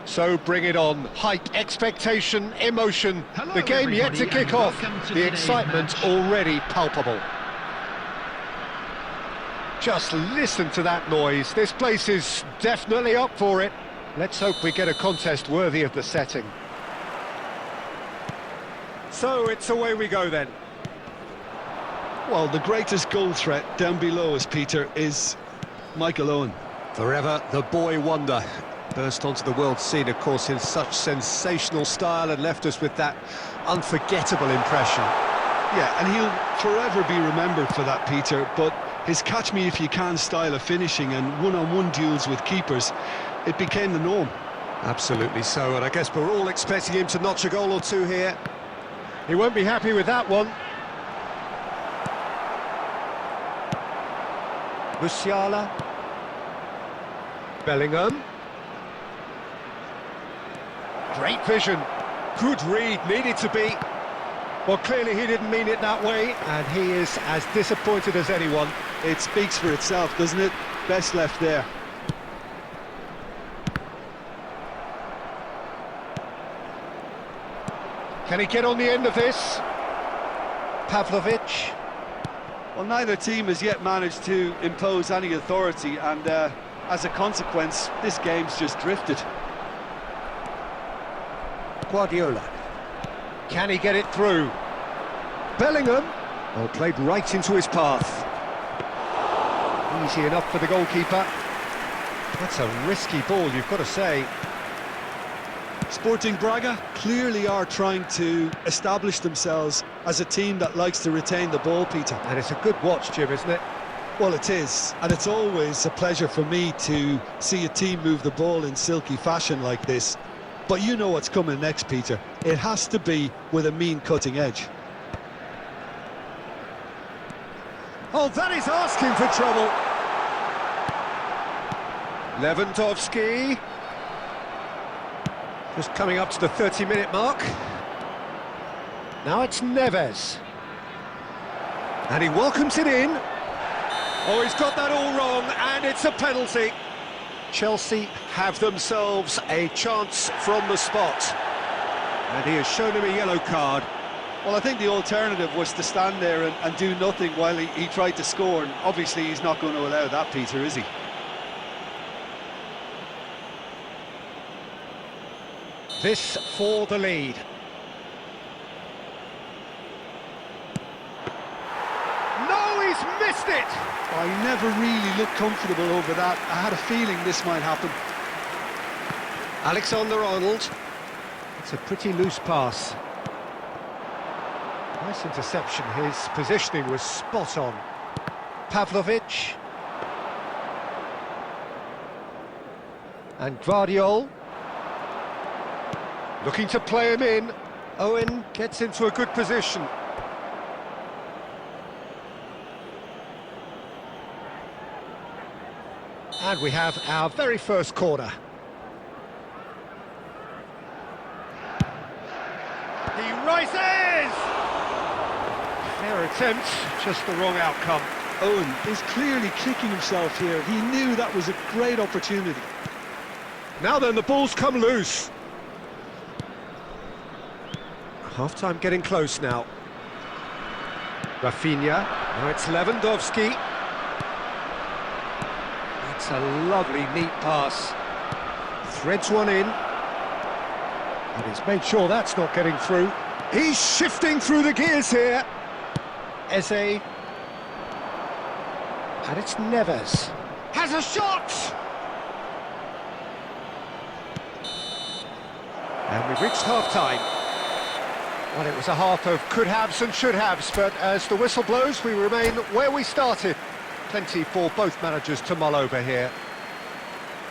So bring it on. Hype, expectation, emotion. Hello, the game yet to kick off. The excitement match. already palpable. Just listen to that noise. This place is definitely up for it. Let's hope we get a contest worthy of the setting. So it's away we go then. Well, the greatest goal threat down below us, Peter, is Michael Owen. Forever the boy wonder. Burst onto the world scene, of course, in such sensational style and left us with that unforgettable impression. Yeah, and he'll forever be remembered for that, Peter, but his catch-me-if-you-can style of finishing and one-on-one duels with keepers, it became the norm. Absolutely so, and I guess we're all expecting him to notch a goal or two here. He won't be happy with that one. Musiala. Bellingham. Great vision. Good read, needed to be. Well, clearly he didn't mean it that way, and he is as disappointed as anyone. It speaks for itself, doesn't it? Best left there. Can he get on the end of this? Pavlovic. Well, neither team has yet managed to impose any authority, and as a consequence, this game's just drifted. Guardiola. Can he get it through? Bellingham. Oh, played right into his path. Easy enough for the goalkeeper. That's a risky ball, you've got to say. Sporting Braga clearly are trying to establish themselves as a team that likes to retain the ball, Peter. And it's a good watch, Jim, isn't it? Well, it is, and it's always a pleasure for me to see a team move the ball in silky fashion like this. But you know what's coming next, Peter. It has to be with a mean cutting edge. Oh, that is asking for trouble. Lewandowski. Just coming up to the 30-minute mark. Now it's Neves. And he welcomes it in. Oh, he's got that all wrong, and it's a penalty. Chelsea have themselves a chance from the spot. And he has shown him a yellow card. Well, I think the alternative was to stand there and do nothing while he tried to score, and obviously he's not going to allow that, Peter, is he? This for the lead. No, he's missed it! I never really looked comfortable over that. I had a feeling this might happen. Alexander-Arnold. It's a pretty loose pass. Nice interception. His positioning was spot on. Pavlovic. And Guardiola. Looking to play him in. Owen gets into a good position. And we have our very first corner. He rises! Fair attempt, just the wrong outcome. Owen is clearly kicking himself here. He knew that was a great opportunity. Now then, the ball's come loose. Half-time getting close now. Rafinha. Now it's Lewandowski. That's a lovely, neat pass. Threads one in. And he's made sure that's not getting through. He's shifting through the gears here. Eze. And it's Neves. Has a shot! And we've reached half-time. Well, it was a half of could-haves and should-haves, but as the whistle blows, we remain where we started. Plenty for both managers to mull over here.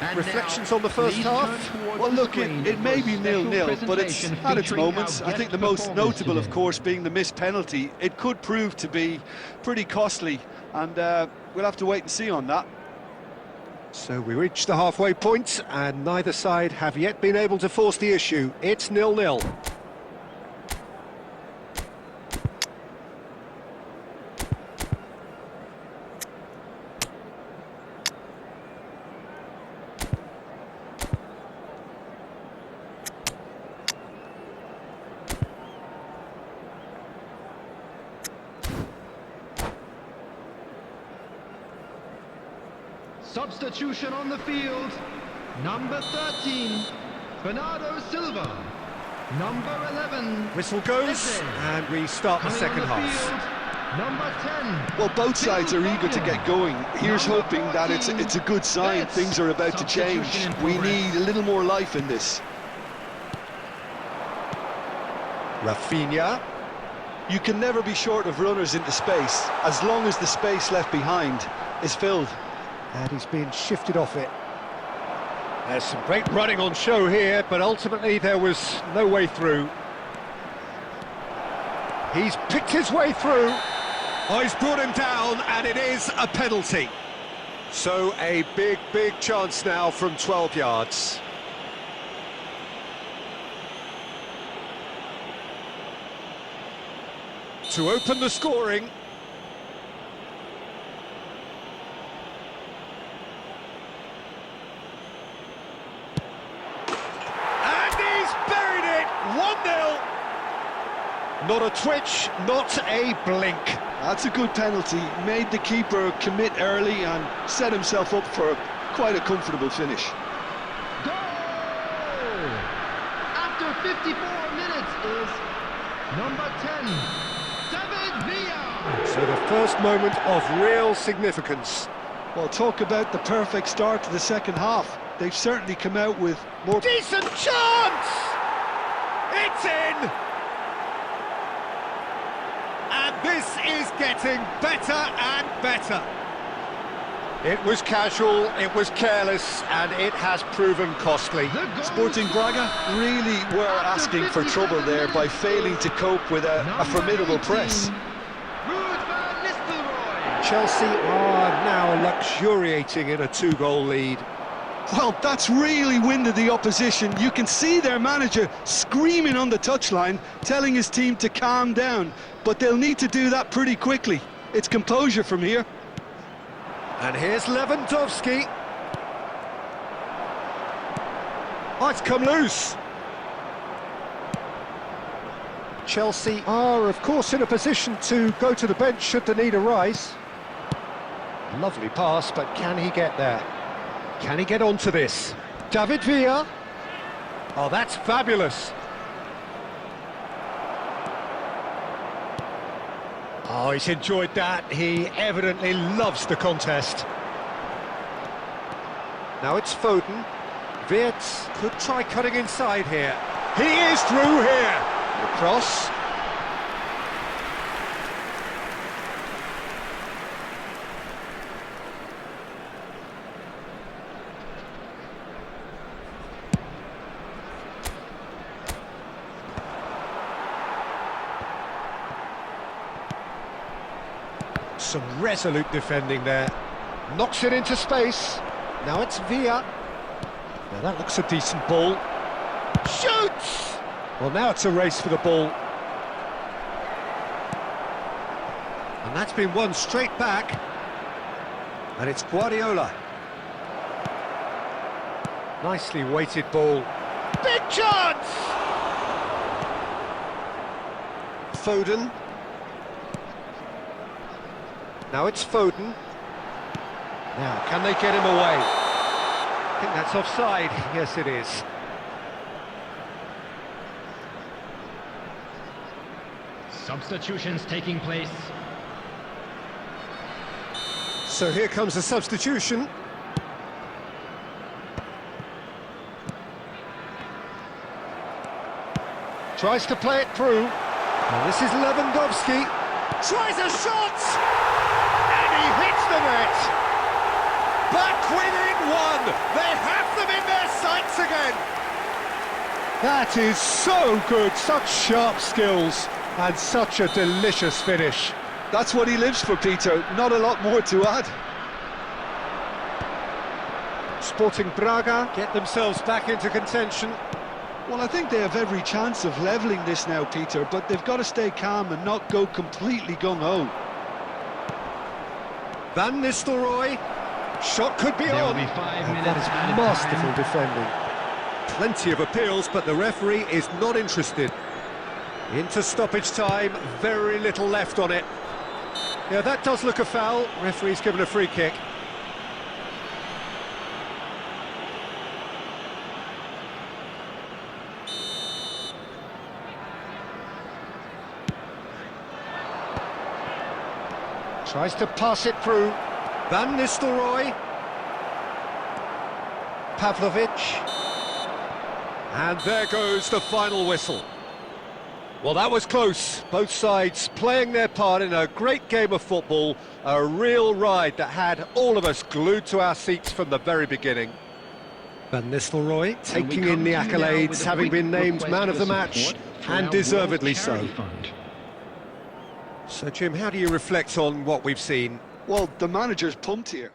And Reflections now, on the first please half? turn towards Well, the look, screen it may for be a special 0-0, but it's presentation had its featuring moments. our I think the guest most performers notable, today. of course, being the missed penalty. It could prove to be pretty costly, and we'll have to wait and see on that. So we reached the halfway point, and neither side have yet been able to force the issue. It's 0-0. Substitution on the field. Number 13, Bernardo Silva. Number 11. Whistle goes, and we start the second half. Field, number 10. Well, both sides are eager to get going. Here's hoping that it's a good sign. Things are about to change. We need a little more life in this. Rafinha. You can never be short of runners into space, as long as the space left behind is filled. And he's been shifted off it. There's some great running on show here, but ultimately there was no way through. He's picked his way through. Oh, he's brought him down, and it is a penalty. So a big chance now from 12 yards. To open the scoring. And he's buried it! 1-0. Not a twitch, not a blink. That's a good penalty. Made the keeper commit early and set himself up for quite a comfortable finish. Goal! After 54 minutes is number 10. So the first moment of real significance. Well, talk about the perfect start to the second half. They've certainly come out with more... Decent chance! It's in! And this is getting better and better. It was casual, it was careless, and it has proven costly. Sporting Braga really were asking for trouble there by failing to cope with a formidable press. Chelsea are now luxuriating in a 2-goal lead. Well, that's really winded the opposition. You can see their manager screaming on the touchline, telling his team to calm down, but they'll need to do that pretty quickly. It's composure from here. And here's Lewandowski. Oh, it's come loose. Chelsea are, of course, in a position to go to the bench should the need arise. Lovely pass, but can he get there? Can he get onto this? David Villa. Oh, that's fabulous. Oh, he's enjoyed that. He evidently loves the contest. Now it's Foden. Wirtz could try cutting inside here. He is through here. The cross. Some resolute defending there. Knocks it into space. Now it's Villa. Now that looks a decent ball. Shoots! Well, now it's a race for the ball. And that's been won straight back. And it's Guardiola. Nicely weighted ball. Big chance! Foden. Now it's Foden. Now, can they get him away? I think that's offside. Yes, it is. Substitutions taking place. So here comes a substitution. Tries to play it through. Now this is Lewandowski. Tries a shot! He hits the net. Back within one. They have them in their sights again. That is so good. Such sharp skills and such a delicious finish. That's what he lives for, Peter. Not a lot more to add. Sporting Braga get themselves back into contention. Well, I think they have every chance of levelling this now, Peter, but they've got to stay calm and not go completely gung-ho. Van Nistelrooy, shot could be There on. will be 5 And minutes that is added masterful time. defending. Plenty of appeals, but the referee is not interested. Into stoppage time, very little left on it. Yeah, that does look a foul. Referee's given a free kick. Tries to pass it through. Van Nistelrooy. Pavlovic. And there goes the final whistle. Well, that was close. Both sides playing their part in a great game of football. A real ride that had all of us glued to our seats from the very beginning. Van Nistelrooy taking in the accolades, having been named man of the match, and deservedly so. So, Jim, how do you reflect on what we've seen? Well, the manager's pumped here.